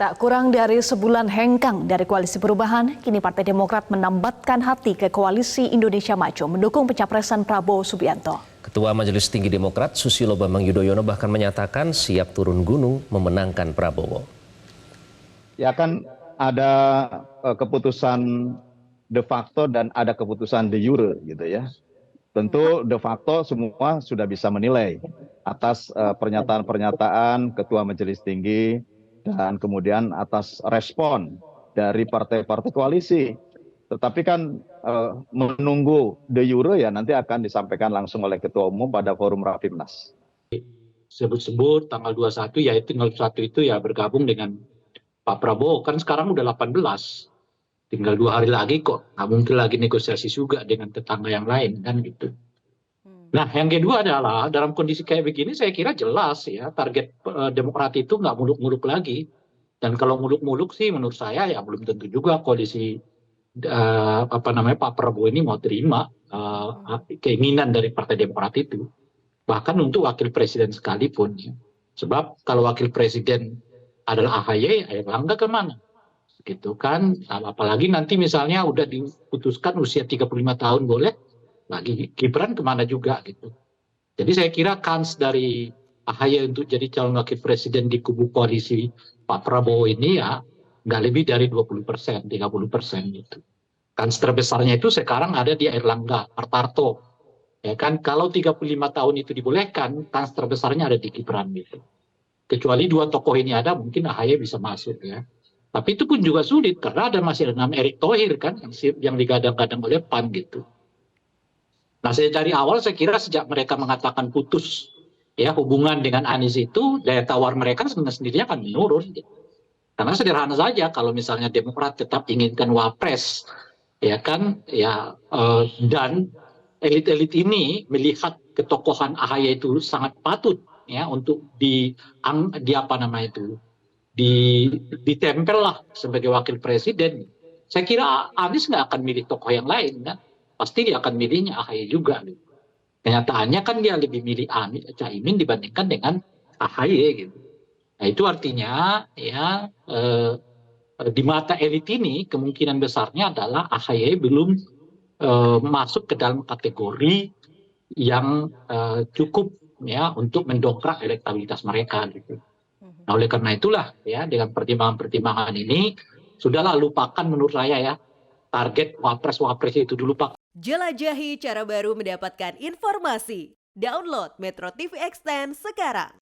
Tak kurang dari sebulan hengkang dari Koalisi Perubahan, kini Partai Demokrat menambatkan hati ke Koalisi Indonesia Maju mendukung pencapresan Prabowo Subianto. Ketua Majelis Tinggi Demokrat Susilo Bambang Yudhoyono bahkan menyatakan siap turun gunung memenangkan Prabowo. Ya kan ada keputusan de facto dan ada keputusan de jure gitu ya. Tentu de facto semua sudah bisa menilai atas pernyataan-pernyataan Ketua Majelis Tinggi dan kemudian atas respon dari partai-partai koalisi. Tetapi kan menunggu de jure ya nanti akan disampaikan langsung oleh Ketua Umum pada forum Rapimnas. Sebut-sebut tanggal 21 ya tinggal 1 itu ya bergabung dengan Pak Prabowo. Kan sekarang udah 18. Tinggal 2 hari lagi kok. Nggak mungkin lagi negosiasi juga dengan tetangga yang lain kan gitu. Nah yang kedua adalah dalam kondisi kayak begini saya kira jelas ya target Demokrat itu nggak muluk-muluk lagi. Dan kalau muluk-muluk sih menurut saya ya belum tentu juga koalisi Pak Prabowo ini mau terima keinginan dari Partai Demokrat itu. Bahkan untuk wakil presiden sekalipun. Ya. Sebab kalau wakil presiden adalah AHY, Erlangga kemana? Gitu kan. Apalagi nanti misalnya udah diputuskan usia 35 tahun boleh, lagi Gibran kemana juga gitu. Jadi saya kira kans dari AHY untuk jadi calon wakil presiden di kubu koalisi Pak Prabowo ini ya nggak lebih dari 20%, 30% gitu. Kans terbesarnya itu sekarang ada di Erlangga Hartarto. Ya kan kalau 35 tahun itu dibolehkan, kans terbesarnya ada di Gibran gitu. Kecuali 2 tokoh ini ada, mungkin AHY bisa masuk ya. Tapi itu pun juga sulit karena masih ada nama Erick Thohir kan yang digadang-gadang oleh PAN gitu. Nah dari awal saya kira sejak mereka mengatakan putus ya hubungan dengan Anies itu daya tawar mereka sendirinya akan menurun. Gitu. Karena sederhana saja kalau misalnya Demokrat tetap inginkan wapres ya kan ya dan elit-elit ini melihat ketokohan AHY itu sangat patut ya untuk ditempel lah sebagai wakil presiden. Saya kira Anies nggak akan milih tokoh yang lain kan, pasti dia akan milihnya AHY juga. Gitu. Kenyataannya kan dia lebih milih Caimin dibandingkan dengan AHY gitu. Nah itu artinya ya di mata elit ini kemungkinan besarnya adalah AHY belum masuk ke dalam kategori yang cukup ya untuk mendongkrak elektabilitas mereka gitu. Nah oleh karena itulah ya dengan pertimbangan-pertimbangan ini sudahlah lupakan menurut saya ya target wapres itu dulu pak. Jelajahi cara baru mendapatkan informasi. Download Metro TV Extend sekarang.